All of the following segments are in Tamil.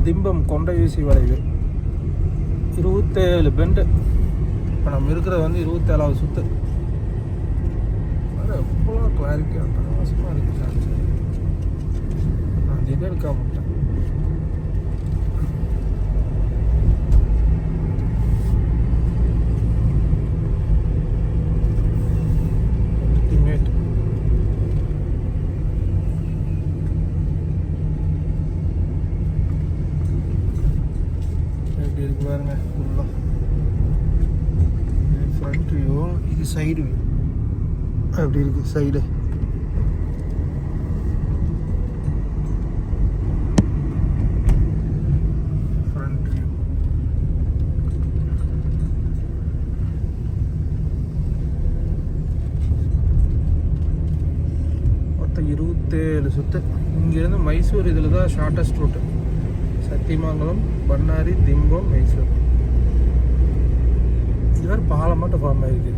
திம்பம் கொண்டை வீசி வளைவு 27 பெண்டு. இப்போ நம்ம இருக்கிறது வந்து 27வது சுற்று. எவ்வளோ கிளாரிட்டியாக பிரகாசமாக இருக்குது சான்ஸ். நான் இது எடுக்க மாட்டேன். எப்படி இருக்கு பாருங்க. ஃபுல்லாக ஃப்ரண்ட் வியூ, இது சைடு வியூ. அப்படி இருக்குது சைடு. ஃப்ரண்ட் வியூ மொத்தம் 27 சுற்று. இங்கேருந்து மைசூர் இதில் தான் ஷார்ட்டஸ்ட் ரூட்டு. சத்தியமங்கலம், பண்ணாரி, திம்பம், மைசூர். இது வேறு பாலம் மட்டும் ஃபார்ம் ஆகிருக்கு.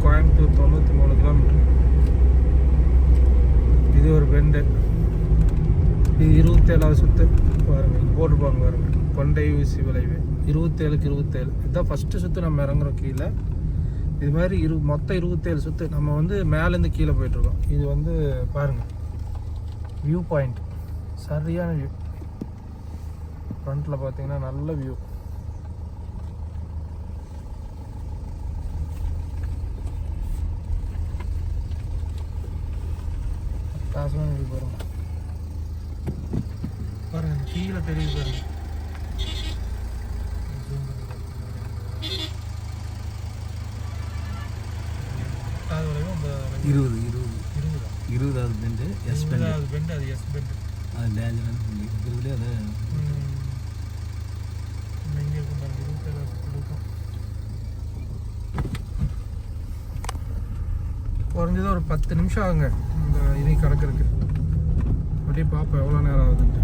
கோயம்புத்தூர் 93 கிலோமீட்டர். இது ஒரு பெண்டு. இது 27வது சுற்று. பாருங்கள், இது போட்டுருப்பாங்க பாருங்கள், கொண்டை ஊசி வளைவு 27க்கு 27. இதுதான் ஃபஸ்ட்டு சுற்று. நம்ம இறங்குறோம் கீழே. இது மாதிரி மொத்தம் 27 சுற்று. நம்ம வந்து மேலேருந்து கீழே போயிட்டுருக்கோம். இது வந்து பாருங்கள் வியூ பாயிண்ட், சரியான வியூ. ஃப்ரண்ட்டில் பார்த்தீங்கன்னா நல்ல வியூ. காசுலாம் இது பாருங்க. பாருங்க கீழே தெரியுது பாருங்க. இருபதாவது பெண்டு எஸ் பெண்டு. அது எஸ் பெண்டு. அது டேஞ்சரான இருக்கிறதுலே அது இங்கே இருக்கும் பாருங்க. 27 இருக்கும். குறைஞ்சது ஒரு 10 நிமிஷம் ஆகுங்க இந்த இனி கிடக்கிறதுக்கு. அப்படியே பார்ப்போம் எவ்வளோ நேரம் ஆகுதுன்ட்டு.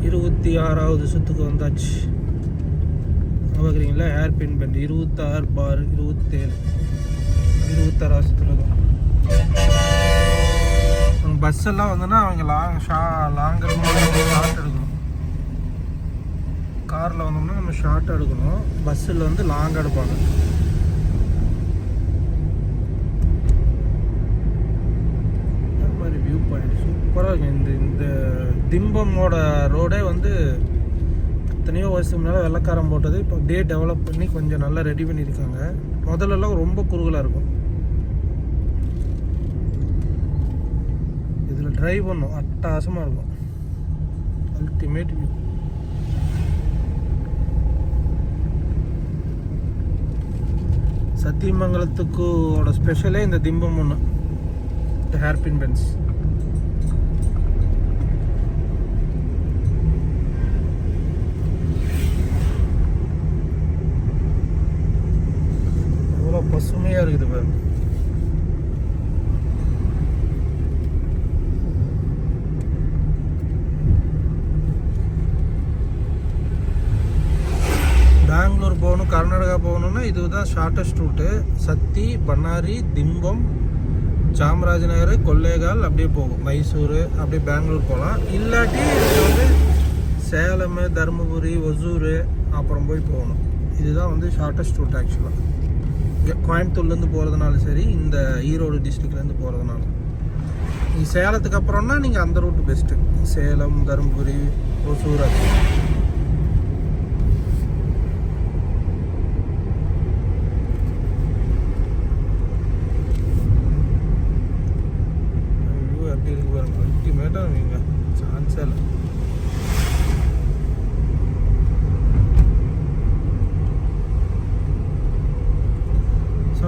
இருபத்தி 6வது சுற்றுக்கு வந்தாச்சு. பார்க்குறீங்களா, ஹேர்பின் பெண்ட் 26 பார் 27. 26வது சுற்றுல தான். பஸ் எல்லாம் வந்துன்னா அவங்க லாங்கர் ஷார்ட் எடுக்கணும். காரில் வந்தோம்னா நம்ம ஷார்ட் எடுக்கணும். பஸ்ஸில் வந்து லாங் எடுப்பாங்க. இந்த மாதிரி வியூ பாயிண்ட் சூப்பராக இருக்கு. இந்த திம்பமோட ரோடே வந்து எத்தனையோ வருஷத்துக்கு முன்னால் வெள்ளக்காரம் போட்டது. இப்போ அப்படியே டெவலப் பண்ணி கொஞ்சம் நல்லா ரெடி பண்ணியிருக்காங்க. முதல்லலாம் ரொம்ப குறுகலாக இருக்கும். இதில் ட்ரைவ் பண்ணும், அட்டகாசமாக இருக்கும். Ultimate view. சத்தியமங்கலத்துக்கோட ஸ்பெஷலே இந்த திம்பம் ஒன்று, ஹேர்பின் பென்ஸ். எவ்வளோ பசுமையாக இருக்குது பாருங்க. பெங்களூர் போகணும், கர்நாடகா போகணுன்னா இதுதான் ஷார்ட்டஸ்ட் ரூட்டு. சத்தி, பண்ணாரி, திம்பம், சாமராஜநகர், கொல்லேகால் அப்படியே போகும். மைசூர் அப்படியே பெங்களூர் போகலாம். இல்லாட்டி வந்து சேலம், தருமபுரி, ஒசூர் அப்புறம் போய் போகணும். இதுதான் வந்து ஷார்ட்டஸ்ட் ரூட் ஆக்சுவலாக. இங்கே கோயம்புத்தூர்லேருந்து போகிறதுனால சரி, இந்த ஈரோடு டிஸ்ட்ரிக்ட்லேருந்து போகிறதுனால. நீங்கள் சேலத்துக்கு அப்புறம்னா நீங்கள் அந்த ரூட்டு பெஸ்ட்டு. சேலம், தருமபுரி, ஒசூர் எப்படி இருக்கு பாருங்க. அல்டிமேட்டாக நீங்க சான்ஸே இல்லை.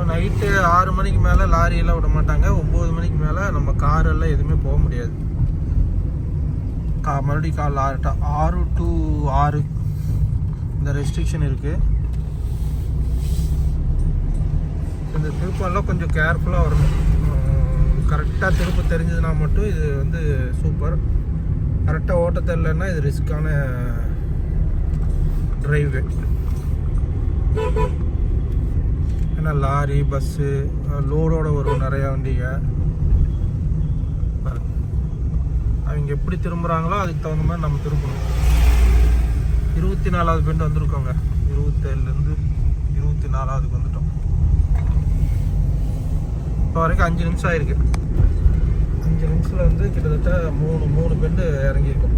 நைட்டு 6 மணிக்கு மேலே லாரியெல்லாம் விட மாட்டாங்க. 9 மணிக்கு மேலே நம்ம காரெல்லாம் எதுவுமே போக முடியாது. மறுபடியும் காலைல 6 to 6 இந்த ரெஸ்ட்ரிக்ஷன் இருக்குது. இந்த திருப்பம்லாம் கொஞ்சம் கேர்ஃபுல்லாக வரணும். கரெக்டாக திருப்பு தெரிஞ்சதுன்னா மட்டும் இது வந்து சூப்பர். கரெக்டாக ஓட்ட தெரியலன்னா இது ரிஸ்க்கான டிரைவு. ஏன்னா லாரி பஸ்ஸு லோடோட வரும் நிறையா வண்டிங்க. அவங்க எப்படி திரும்புகிறாங்களோ அதுக்கு தகுந்த மாதிரி நம்ம திரும்பணும். 24வது பெண்டு வந்திருக்கோங்க. 27லேருந்து 24வது வந்துட்டோம். இப்போ வரைக்கும் 5 நிமிஷம் ஆயிருக்கு. 5 நிமிஷத்தில் வந்து கிட்டத்தட்ட 3 பெண்டு இறங்கியிருக்கோம்.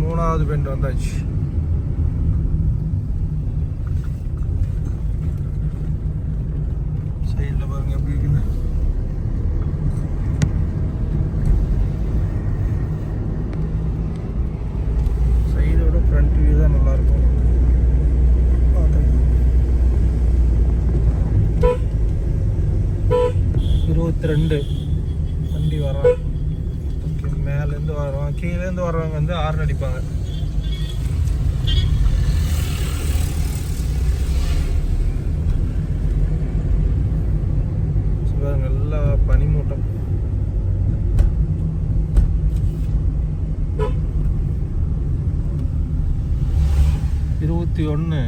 மூணாவது பெண்டு வந்தாச்சு. சைடில் பாருங்க எப்படி இருக்குன்னு. சைடோட ஃப்ரண்ட் வியூ தான் நல்லா இருக்கும். 22 வண்டி வரான். மேலேருந்து வர்றோம், கீழேருந்து வர்றவங்க வந்து ஹார்ன் அடிப்பாங்க. நல்லா பனிமூட்டம். இருபத்தி 21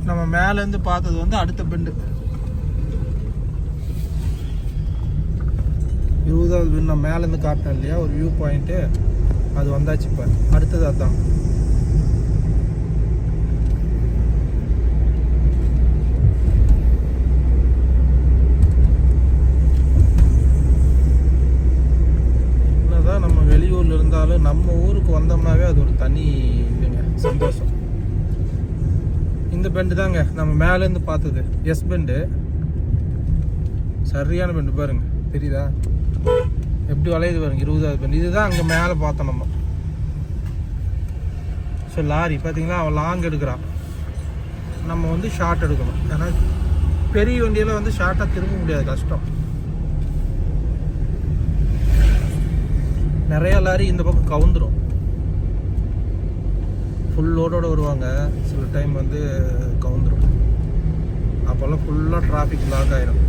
நம்ம மேலேருந்து பார்த்தது வந்து அடுத்த பெண்டு. 20வது பெண்டு நான் மேலேருந்து காட்டினேன் இல்லையா, ஒரு வியூ பாயிண்ட்டு, அது வந்தாச்சு. இப்போ அடுத்தது அதுதான். என்னதான் நம்ம வெளியூரில் இருந்தாலும் நம்ம ஊருக்கு வந்தோம்னாவே அது ஒரு தனி இல்லைங்க சந்தோஷம். இந்த பெண்டு தாங்க நம்ம மேலேருந்து பார்த்தது, எஸ் பெண்டு. சரியான பெண்டு பாருங்க, தெரியுதா எப்படி வளையுது பாருங்க. 20வது பெண்டு இதுதான் அங்கே மேலே பார்த்தோம் நம்ம. ஸோ லாரி பார்த்தீங்களா, அவன் லாங் எடுக்கிறான், நம்ம வந்து ஷார்ட் எடுக்கணும். ஏன்னா பெரிய வண்டியெல்லாம் வந்து ஷார்ட்டாக திரும்ப முடியாது, கஷ்டம். நிறைய லாரி இந்த பக்கம் கவுந்துடும். ஃபுல் லோடோடு வருவாங்க, சில டைம் வந்து கவுந்துடும். அப்போல்லாம் ஃபுல்லாக டிராஃபிக் பிளாக் ஆயிரும்.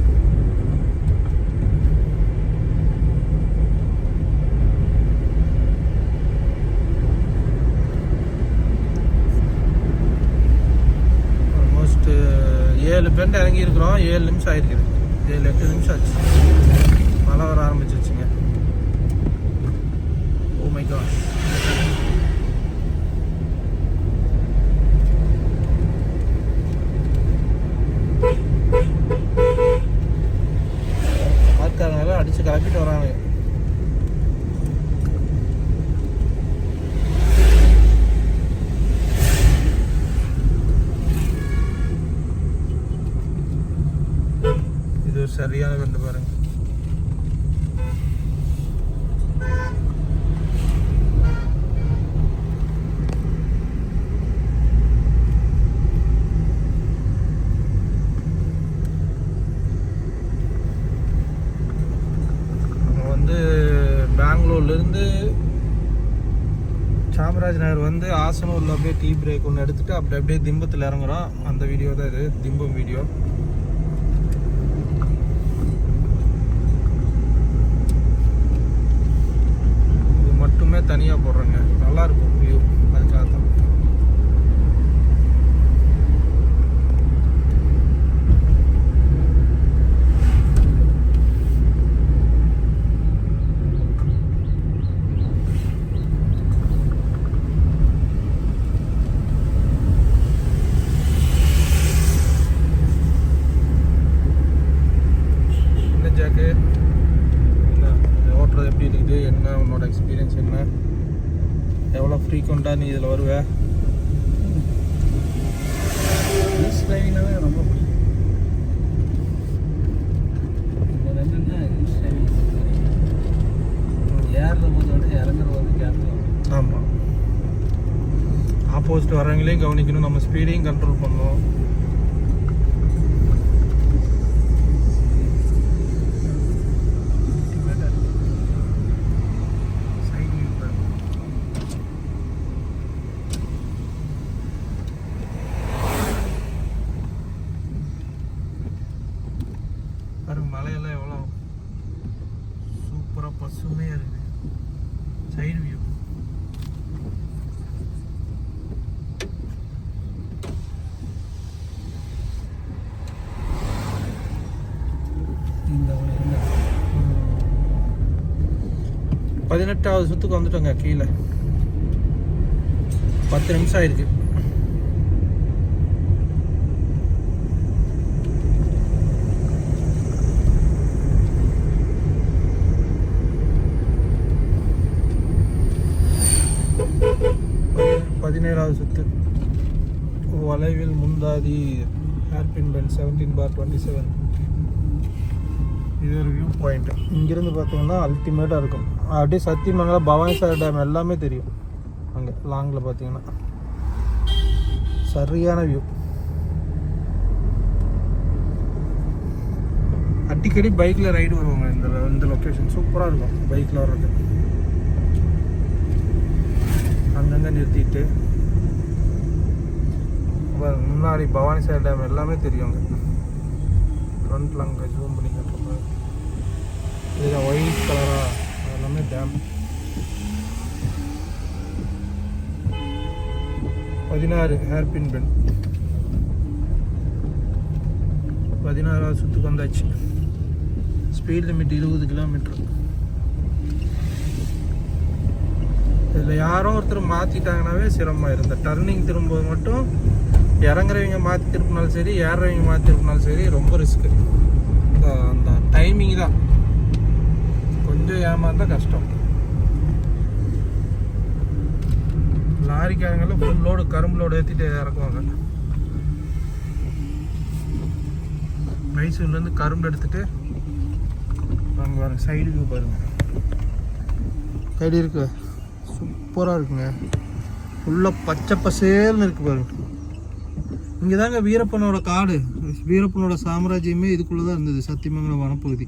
ஆல்மோஸ்ட் 7 பெண்டு இறங்கி இருக்கிறோம். 7 நிமிஷம் ஆயிருக்குது. 7-8 நிமிஷம் ஆச்சு. மழை வர ஆரம்பிச்சிருச்சுங்க. Oh my God. ஆட்காரங்க அடிச்சு கிளப்பிட்டு வராங்க. இது சரியான பெண்டு பாருங்க. பெங்களூர்லேருந்து சாமராஜ் நகர் வந்து ஆசனூரில் அப்படியே டீ பிரேக் ஒன்று எடுத்துகிட்டு அப்படியே திம்பத்தில் இறங்குறோம். அந்த வீடியோ தான் இது, திம்பம் வீடியோ. இது மட்டுமே தனியாக போடுறேங்க, நல்லாயிருக்கும் வியூ, அதுக்காக தான். ஓட்டுறது எப்படி இருக்குது, என்ன உன்னோட எக்ஸ்பீரியன்ஸ், என்ன எவ்வளோ ஃப்ரீக்வெண்ட்டாக நீ இதில் வருவே? ஆப்போசிட் வரவங்களையும் கவனிக்கணும், நம்ம ஸ்பீடையும் கண்ட்ரோல் பண்ணணும். பாருங்க மலையெல்லாம் எவ்வளோ சூப்பராக பசுமையாக இருக்குது. சைடு வியூ இந்த 18வது சுத்துக்கு வந்துட்டோங்க. கீழே 10 நிமிஷம் ஆயிருக்கு. சுத்து வளைவில் முந்தாதி ஹேர்பின் பெண்ட் 17/27. இது ஒரு வியூ பாயிண்ட். இங்கிருந்து பார்த்தீங்கன்னா அல்டிமேட்டாக இருக்கும். அப்படியே சத்தியமங்கலம் பவானிசாகர் டேம் எல்லாமே தெரியும். அங்கே லாங்கில் பார்த்தீங்கன்னா சரியான வியூ. அடிக்கடி பைக்கில் ரைடு வருவாங்க. இந்த லொக்கேஷன் சூப்பராக இருக்கும் பைக்கில் வர்றது. அங்கங்கே நிறுத்திட்டு முன்னாடி பவானிசாகர் டேம் எல்லாமே தெரியுங்க. ஃப்ரண்ட்டில் அங்கே ஜூம் பண்ணி காட்டுறப்ப இதுதான் ஒயிட் கலராக எல்லாமே டேம். 16 hairpin bend. 16வது சுற்றுக்கு வந்தாச்சு. Speed limit 20 kilometre. இதில் யாரோ ஒருத்தர் மாற்றிட்டாங்கன்னாவே சிரமமாக இருந்த டர்னிங் திரும்பும்போது மட்டும் இறங்குறவங்க மாற்றி திருப்பினாலும் சரி, ஏறுறவங்க மாற்றி திருப்பினாலும் சரி, ரொம்ப ரிஸ்க்கு. அந்த டைமிங் தான் கொஞ்சம் ஏமாந்தால் கஷ்டம். லாரிக்காரங்களும் ஃபுல் லோடு கரும்பு லோடு ஏற்றிட்டு இறக்குவாங்க. மைசூர்லேருந்து கரும்பு எடுத்துகிட்டு அங்கே பாருங்க சைடு வியூ பாருங்கள். சைடு இருக்கு சூப்பராக இருக்குங்க. ஃபுல்லாக பச்சை பசேல்னு இருக்குது பாருங்க. இங்கே தாங்க வீரப்பனோட காடு, வீரப்பனோட சாம்ராஜ்யமே இதுக்குள்ளே தான் இருந்தது. சத்தியமங்கலம் வனப்பகுதி,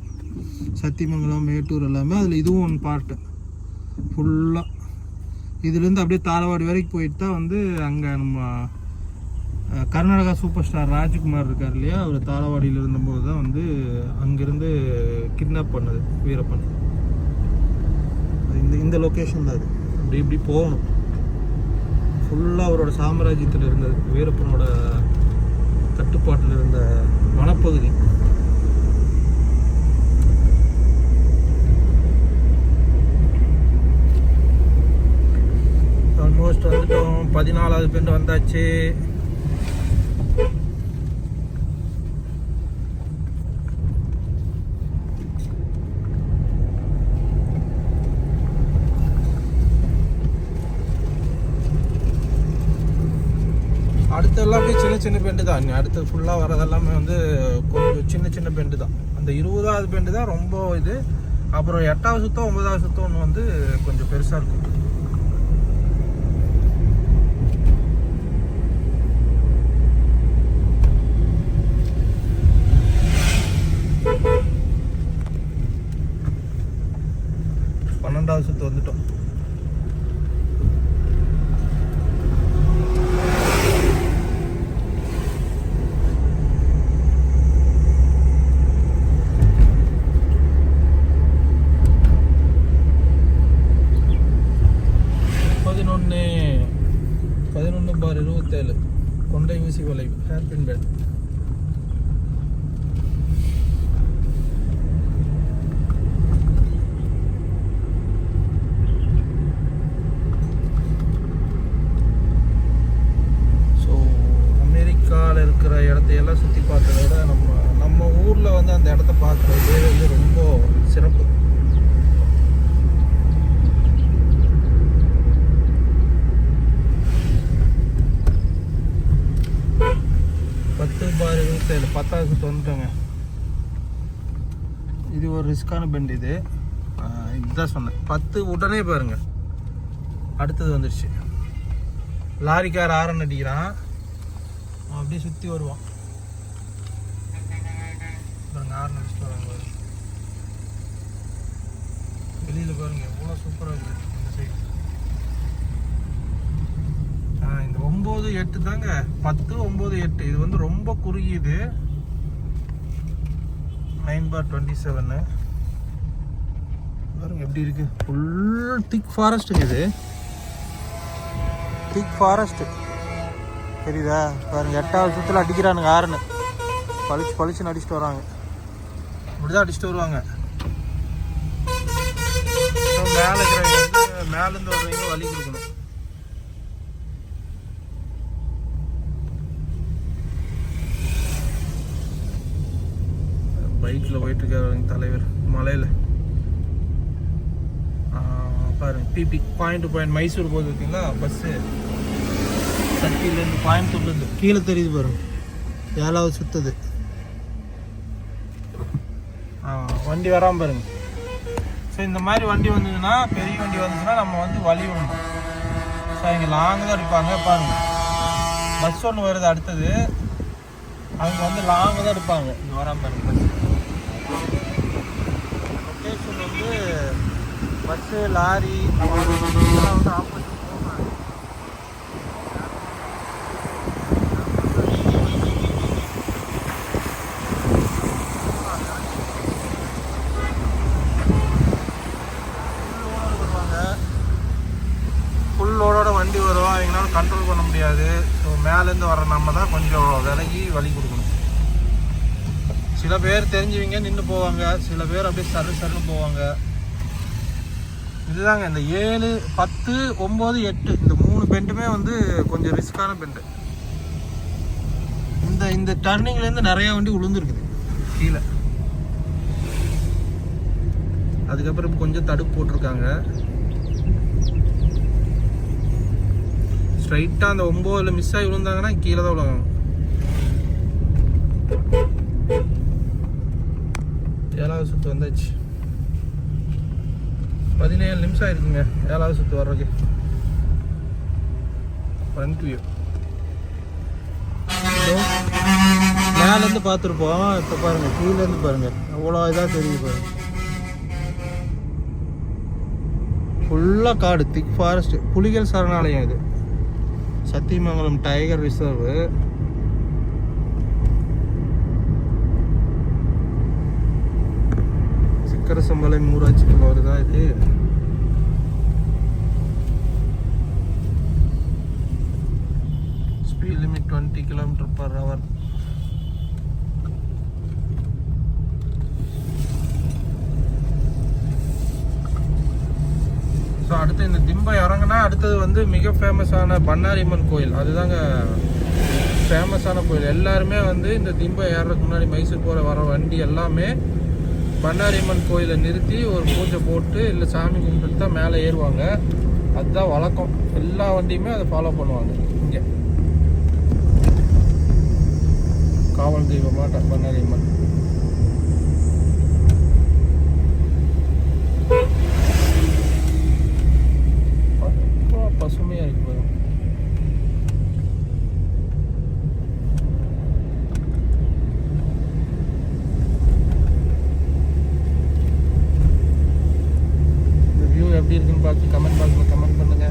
சத்தியமங்கலம், மேட்டூர் எல்லாமே அதில் இதுவும் ஒன்று பார்ட்டு. ஃபுல்லாக இதுலேருந்து அப்படியே தாளவாடி வரைக்கும் போயிட்டு தான் வந்து அங்கே நம்ம கர்நாடகா சூப்பர் ஸ்டார் ராஜ்குமார் இருக்கார் இல்லையா, அவர் தாளவாடியில் இருந்தபோது தான் வந்து அங்கேருந்து கிட்னாப் பண்ணது வீரப்பன். இந்த லொக்கேஷன் தான் அது. அப்படி இப்படி போகணும். ஃபுல்லாக அவரோட சாம்ராஜ்யத்தில் இருந்தது, வீரப்பனோட கட்டுப்பாட்டில் இருந்த வனப்பகுதி. ஆல்மோஸ்ட் வந்துட்டோம். 14வது பெண்ட் வந்தாச்சு. அடுத்த எல்லாமே சின்ன சின்ன பெண்டு தான். அடுத்து ஃபுல்லாக வரதெல்லாமே வந்து கொஞ்சம் சின்ன சின்ன பெண்டு தான். அந்த 20வது பெண்டு தான் ரொம்ப இது. அப்புறம் 8வது சுத்தம் 9வது சுத்தம் ஒன்று வந்து கொஞ்சம் பெருசாக இருக்கும். பன்னெண்டாவது சுத்து வந்துட்டோம். கொண்டை ஊசி வளைவு ஹேர்பின் பெண்ட். ஸோ அமெரிக்காவில் இருக்கிற இடத்தையெல்லாம் சுற்றி பார்த்ததை விட நம்ம ஊரில் வந்து அந்த இடத்த பார்க்குறது வந்து ரொம்ப சிறப்பு. பார் 27 10வது சுற்று வந்துட்டோங்க. இது ஒரு ரிஸ்கான பெண்ட். இதுதான் சொன்னேன் 10 உடனே பாருங்க அடுத்தது வந்துடுச்சு. லாரிக்கார் ஆரன் அடிக்கிறான், அப்படியே சுற்றி வருவான். பாருங்க ஆரன் அடிச்சுட்டு வராங்க. வெளியில் பாருங்க எவ்வளோ சூப்பராக இருக்குது இந்த சைடு. இந்த 9-8 தாங்க, 10-9-8. இது வந்து ரொம்ப குறுகியது. 9/27 பாருங்க எப்படி இருக்கு. ஃபுல் திக் ஃபாரஸ்ட்டுங்க இது. திக் ஃபாரஸ்ட் தெரியுதா பாருங்க. 8வது சுற்றுல அடிக்கிறானுங்க ஆறுன்னு. பளிச்சுன்னு அடிச்சுட்டு வராங்க. இப்படிதான் அடிச்சுட்டு வருவாங்க. மேலே இருக்கிறவங்க வந்து மேலேருந்து வர்றவங்க வழி கொடுக்கணும். பைக்கில் போயிட்டு இருக்காரு தலைவர் மலையில். பாருங்க PP point to point Mysore போகுது பார்த்தீங்களா பஸ்ஸு. சத்தியிலேருந்து கோயம்புத்தூர்லேருந்து கீழே தெரியுது பாருங்க. 7வது சுற்றுது. வண்டி வராமல் பாருங்க. ஸோ இந்த மாதிரி வண்டி வந்ததுன்னா, பெரிய வண்டி வந்துச்சுன்னா நம்ம வந்து வழி விடணும். ஸோ இங்கே லாங்கு தான் இருப்பாங்க பாருங்க. பஸ் ஒன்று வருது அடுத்தது, அவங்க வந்து லாங்கு தான் இருப்பாங்க. இங்கே வராமல் பாருங்க பஸ். லொக்கேஷன் வந்து பஸ்ஸு லாரி இதெல்லாம் வந்து ஆப்போசிட் போகிறாங்க. ஃபுல் லோடோட வண்டி வரும், அவங்களால கண்ட்ரோல் பண்ண முடியாது. ஸோ மேலேருந்து வர நம்ம தான் கொஞ்சம் விலகி வழி கொடுக்கணும். சில பேர் தெரிஞ்சவங்க நின்று போவாங்க, சில பேர் அப்படியே சருன்னு போவாங்க. இதுதாங்க இந்த 7, 10, 9, 8 இந்த 3 பெண்டுமே வந்து கொஞ்சம் ரிஸ்க்கான பெண்டு. இந்த டர்னிங்லேருந்து நிறைய வண்டி உளுந்துருக்குது கீழே. அதுக்கப்புறம் கொஞ்சம் தடுப்பு போட்டிருக்காங்க. ஸ்ட்ரைட்டாக அந்த 9ல் மிஸ் ஆகி விழுந்தாங்கன்னா கீழே தான் விழுவாங்க. 7வது சுற்று வந்தாச்சு. 17 நிமிஷம் ஆயிருக்குங்க 7வது சுற்று வர்றதுக்கு. ஃப்ரண்ட் வியூ மேலேருந்து பார்த்துருப்போம். இப்போ பாருங்கள் கீழேருந்து பாருங்கள் எவ்வளோ இதாக தெரியுது பாருங்கள். ஃபுல்லாக காடு, திக் ஃபாரஸ்ட். புலிகள் சரணாலயம் இது. Sathyamangalam tiger reserve. சிக்கரசம்பளை ஊராட்சிக்குள்ள வருதா இது. Speed limit 20 km/h. ஸோ அடுத்து இந்த திம்பை இறங்குனா அடுத்தது வந்து மிக ஃபேமஸான பண்ணாரியம்மன் கோயில். அதுதாங்க ஃபேமஸான கோயில். எல்லாருமே வந்து இந்த திம்பை ஏறதுக்கு முன்னாடி மைசூர் போகிற வர வண்டி எல்லாமே பண்ணாரியம்மன் கோயிலை நிறுத்தி ஒரு பூஜை போட்டு இல்லை சாமி கும்பிட்டு தான் மேலே ஏறுவாங்க. அதுதான் வழக்கம். எல்லா வண்டியுமே அதை ஃபாலோ பண்ணுவாங்க. இங்கே காவல் தெய்வமாக பண்ணாரியம்மன். பசுமையாக இருக்கு பாருங்க. எப்படி இருக்குன்னு பார்த்து கமெண்ட் பாக்ஸில் கமெண்ட் பண்ணுங்க.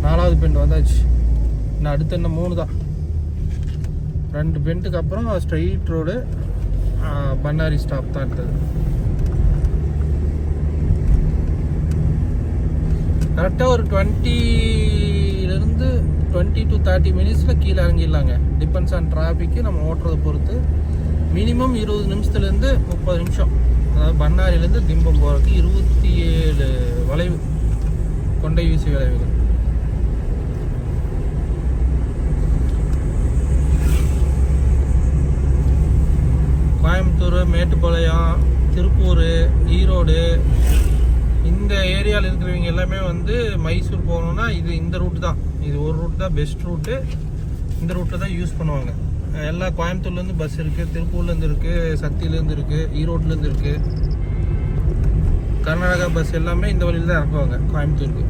4வது பெண்ட் வந்தாச்சு. இன்னும் அடுத்து என்ன 3 தான். 2 பெண்ட்டுக்கு அப்புறம் ஸ்ட்ரெயிட் ரோடு பண்ணாரி ஸ்டாப் தான் எடுத்தது. கரெக்டாக ஒரு 20 to 30 மினிட்ஸில் கீழே இறங்கிடலாங்க. டிபெண்ட்ஸ் ஆன் டிராஃபிக்கு நம்ம ஓட்டுறதை பொறுத்து. மினிமம் 20 நிமிஷத்துலேருந்து 30 நிமிஷம். அதாவது பண்ணாரிலேருந்து திம்பம் போகிறதுக்கு 27 வளைவு, கொண்டை வீசி வளைவுகள். கோயம்புத்தூர், மேட்டுப்பாளையம், திருப்பூர், ஈரோடு இந்த ஏரியாவில் இருக்கிறவங்க எல்லாமே வந்து மைசூர் போகணுன்னா இந்த ரூட்டு தான். இது ஒரு ரூட் தான் பெஸ்ட் ரூட்டு. இந்த ரூட்டில் தான் யூஸ் பண்ணுவாங்க. எல்லா கோயம்புத்தூர்லேருந்து பஸ் இருக்குது, திருப்பூர்லேருந்து இருக்குது, சத்தியிலேருந்து இருக்குது, ஈரோட்லேருந்து இருக்குது. கர்நாடகா பஸ் எல்லாமே இந்த வழியில் தான் இறக்குவாங்க கோயம்புத்தூருக்கு.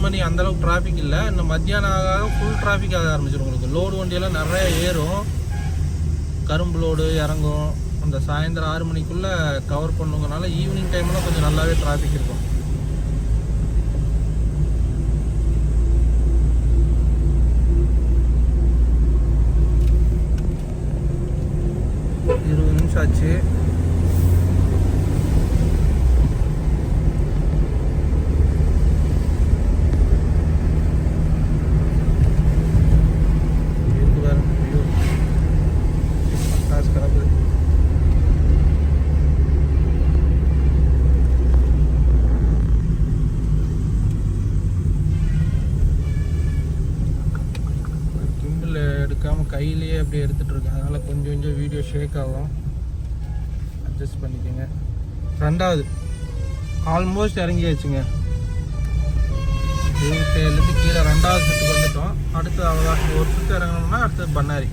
மணி அந்தளவுக்கு டிராஃபிக் இல்லை. இன்னும் மத்தியானம் ஆக ஃபுல் டிராஃபிக் ஆக ஆரம்பிச்சிடும். உங்களுக்கு லோடு வண்டியெல்லாம் நிறைய ஏறும், கரும்பு லோடு இறங்கும். அந்த சாயந்தரம் 6 மணிக்குள்ளே கவர் பண்ணுங்கனால ஈவினிங் டைம்லாம் கொஞ்சம் நல்லாவே டிராஃபிக் இருக்கும். ஆச்சு. கிம்பிள் எடுக்காம கையிலேயே அப்படியே எடுத்துட்டு இருக்கேன், அதனால கொஞ்சம் கொஞ்சம் வீடியோ ஷேக் ஆகும், அட்ஜஸ்ட் பண்ணிக்கோங்க. ரெண்டாவது ஆல்மோஸ்ட் இறங்கியாச்சுங்க. 27லேருந்து கீழே ரெண்டாவது சுற்றுக்கு வந்துட்டோம். அடுத்து அவ்வளோதான், ஒரு சுற்று இறங்கணும்னா அடுத்தது பண்ணாரி.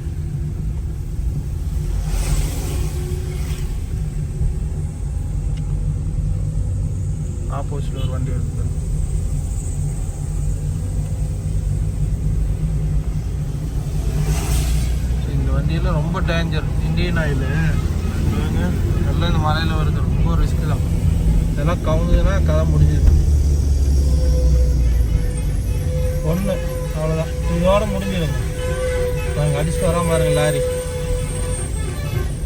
ஆப்போசிட்ல ஒரு வண்டி எடுத்து இந்த வண்டியில் ரொம்ப டேஞ்சர். இந்தியன் ஆயில் எல்லாம் இந்த மலையில் வருது, ரொம்ப ரிஸ்க்கு தான். இதெல்லாம் கவுந்ததுன்னா கதை முடிஞ்சுது. ஒன்று அவ்வளோதான், இதோட முடிஞ்சிடுங்க. நாங்கள் அடிச்சுட்டு வராம பாருங்க, லாரி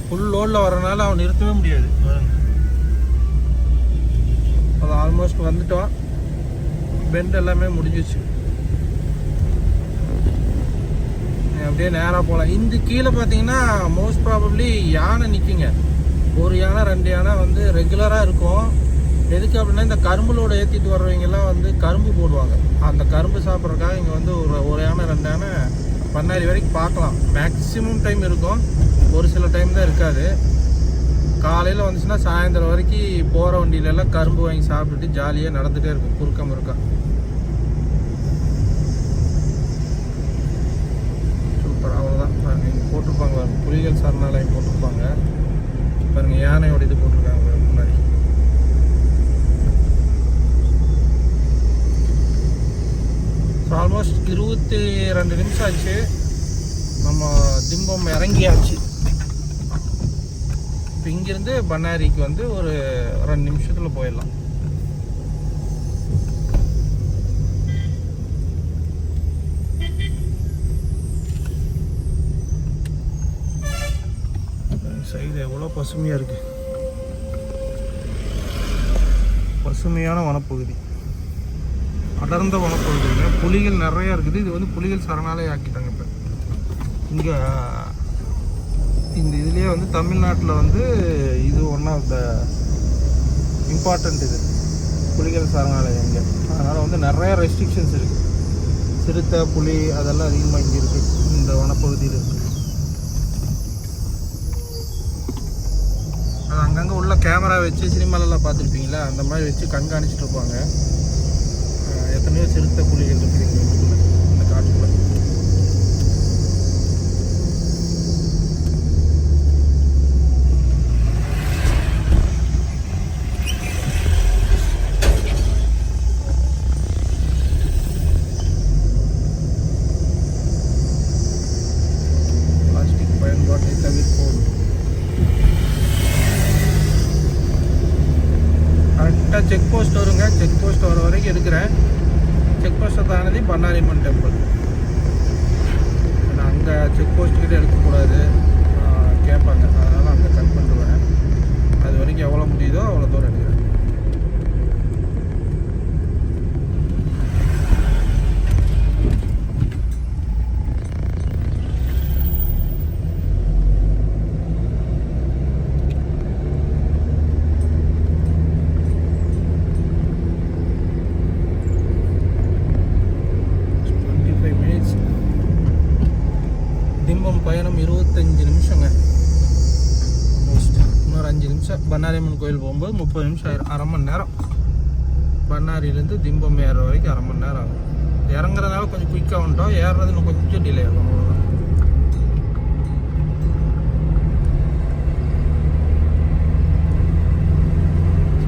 ஃபுல் லோடில் வரனால அவன் நிறுத்தவே முடியாது. அது ஆல்மோஸ்ட் வந்துட்டோம், பெண்ட் எல்லாமே முடிஞ்சிச்சு. அப்படியே நேராக போகலாம். இந்த கீழே பார்த்தீங்கன்னா மோஸ்ட் ப்ராபப்ளி யானை நிற்குங்க. ஒரு யானை 2 யானை வந்து ரெகுலராக இருக்கும். எதுக்கு அப்படின்னா இந்த கரும்புலோடு ஏற்றிட்டு வர்றவங்கெல்லாம் வந்து கரும்பு போடுவாங்க. அந்த கரும்பு சாப்பிட்றதுக்காக இங்கே வந்து ஒரு யானை 2 யானை பண்ணாரி வரைக்கும் பார்க்கலாம். மேக்ஸிமம் டைம் இருக்கும், ஒரு சில டைம் தான் இருக்காது. காலையில் வந்துச்சுன்னா சாயந்தரம் வரைக்கும் போகிற வண்டியிலெல்லாம் கரும்பு வாங்கி சாப்பிட்டுட்டு ஜாலியாக நடந்துகிட்டே இருக்கும், குறுக்கம் இருக்கா. சூப்பர், அவ்வளோதான். பாருங்கள் இங்கே போட்டிருப்பாங்க, புலிகள் சரணாலயம் போட்டிருப்பாங்க பாருங்கள், யானையோட இது போட்டிருக்காங்க முன்னாடி. ஸோ ஆல்மோஸ்ட் 22 நிமிஷம் ஆச்சு, நம்ம திம்பம் இறங்கியாச்சு. இப்போ இங்கேருந்து பண்ணாரிக்கு வந்து ஒரு 2 நிமிஷத்தில் போயிடலாம். சைடு எவ்வளோ பசுமையாக இருக்குது, பசுமையான வனப்பகுதி, அடர்ந்த வனப்பகுதியில் புலிகள் நிறையா இருக்குது. இது வந்து புலிகள் சரணாலயம் ஆக்கிட்டாங்க. இப்போ இங்கே இந்த இதுலேயே வந்து தமிழ்நாட்டில் வந்து இது ஒன் ஆஃப் த இம்பார்ட்டண்ட் இது புலிகள் சரணாலயம் இங்கே. அதனால் வந்து நிறைய ரெஸ்ட்ரிக்ஷன்ஸ் இருக்குது. சிறுத்தை, புலி அதெல்லாம் அதிகமாக இங்கே இருக்குது, இந்த வனப்பகுதியில் இருக்குது. அது அங்கங்கே உள்ள கேமரா வச்சு சினிமாலெல்லாம் பார்த்துருப்பீங்களா, அந்த மாதிரி வச்சு கண்காணிச்சிட்டு இருப்பாங்க. எத்தனையோ சிறுத்தை, புலிகள் இருக்குது இங்கே வீட்டுக்குள்ள, இந்த காட்டுக்குள்ள. பிளாஸ்டிக் பயன்பாட்டை தவிர்ப்போம். கரெக்டாக செக் போஸ்ட் வருங்க, செக் போஸ்ட் வர வரைக்கும் எடுக்கிறேன். செக் போஸ்ட்டை தானதி பண்ணாரியம்மன் டெம்பிள். நான் அங்கே செக் போஸ்ட்டுக்கிட்ட எடுக்கக்கூடாது கேட்பாங்க, அதனால் அங்கே கட் பண்ணுவேன். அது வரைக்கும் எவ்வளோ முடியுதோ அவ்வளோ தூரம் எடுக்கிறேன். திம்பம் பயணம் 25 நிமிஷங்க. இன்னொரு 5 நிமிஷம் பண்ணாரியம்மன் கோயில் போகும்போது 30 நிமிஷம் ஆயிரும், 1/2 மணி நேரம். பண்ணாரியிலேருந்து திம்பம் ஏறுற வரைக்கும் 1/2 மணி நேரம் ஆகும். இறங்குறதுனால கொஞ்சம் குயிக்காக வந்துட்டோம், ஏறுறது இன்னும் கொஞ்சம் டிலே ஆகும், அவ்வளோதான்.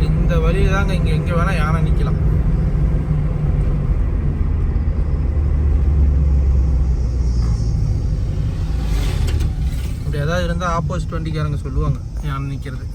இந்த வழி தாங்க, இங்கே எங்கே வேணால் யானை நிற்கலாம். ஏதாவது இருந்தால் ஆப்போசிட் வண்டிக்காரங்க சொல்லுவாங்க யானை நிற்கிறது.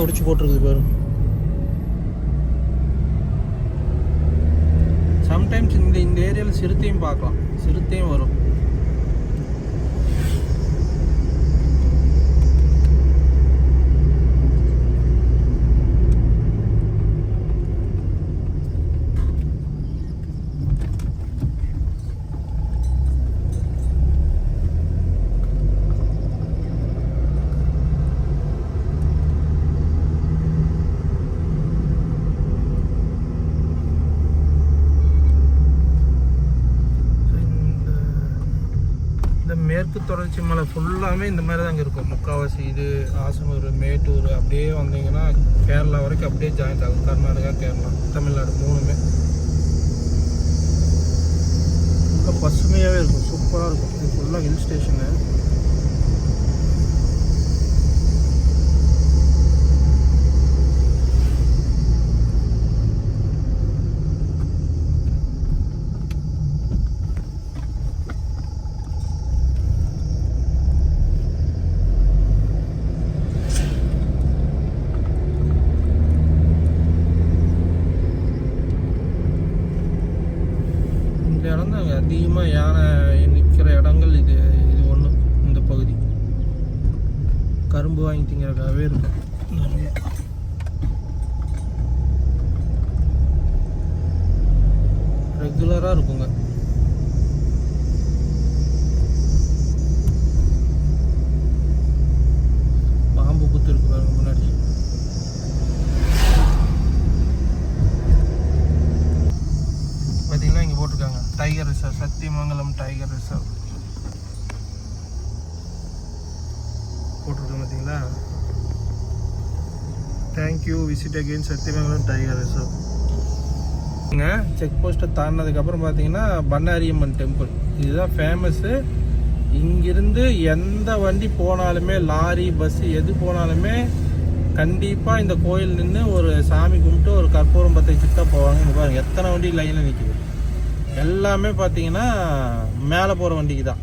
உடைச்சு போட்டிருக்குது பாருங்க. சம்டைம்ஸ் இந்த ஏரியாவில் சிறுத்தையும் பார்க்கலாம், சிறுத்தையும் வரும். மேற்கு தொடர்ச்சி மலை ஃபுல்லாமே இந்த மாதிரி தாங்க இருக்கும். முக்கால்வாசி இது ஆசனூர், மேட்டூர் அப்படியே வந்தீங்கன்னா கேரளா வரைக்கும் அப்படியே ஜாயிண்ட் ஆகும். கர்நாடகா, கேரளா, தமிழ்நாடு மூணுமே பசுமையாகவே இருக்கும், சூப்பராக இருக்கும். இது ஃபுல்லாக ஹில் ஸ்டேஷனு. இறந்தாங்க அதிகமாக யானை நிற்கிற இடங்கள் இது ஒன்று. இந்த பகுதி கரும்பு வாங்கி திங்கிறதுக்காகவே இருக்கும் நிறைய. ரெகுலராக இருக்குங்க. பாம்பு புத்து இருக்கு பாருங்க முன்னாடி. பார்த்தீங்கன்னா இங்கே போட்டிருக்காங்க tiger reserve, Sathyamangalam tiger reserve போட்டிருக்கோம் பார்த்தீங்களா. Thank you, visit again Sathyamangalam tiger reserve. Check போஸ்ட்டை தாண்டினதுக்கப்புறம் பார்த்தீங்கன்னா பண்ணாரியம்மன் டெம்பிள், இதுதான் ஃபேமஸ்ஸு. இங்கிருந்து எந்த வண்டி போனாலுமே, லாரி, பஸ்ஸு எது போனாலுமே கண்டிப்பாக இந்த கோயில் நின்று ஒரு சாமி கும்பிட்டு ஒரு கற்பூரம் பற்ற வச்சுட்டு தான் போவாங்க. இங்கே பாருங்கள் எத்தனை வண்டி லைனில் நிற்கிது. எல்லாமே பார்த்தீங்கன்னா மேலே போகிற வண்டிக்கு தான்.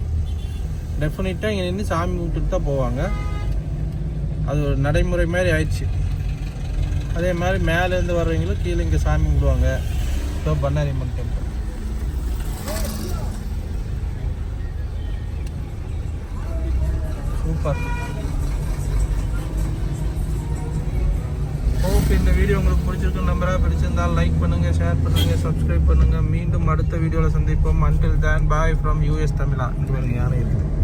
டெஃபினட்டாக இங்கே நின்று சாமி கும்பிட்டுட்டு தான் போவாங்க. அது ஒரு நடைமுறை மாதிரி ஆயிடுச்சு. அதே மாதிரி மேலேருந்து வர்றவங்களும் கீழே இங்கே சாமி கும்பிடுவாங்க. So Bannariamman temple super. Hope இந்த வீடியோ உங்களுக்கு பிடிச்சிருக்கு நம்பராக. பிடிச்சிருந்தால் லைக் பண்ணுங்கள், ஷேர் பண்ணுங்கள், சப்ஸ்கிரைப் பண்ணுங்கள். மீண்டும் அடுத்த வீடியோவில் சந்திப்போம். Until than bye from US தமிழா. இங்கே யானை இருக்குது.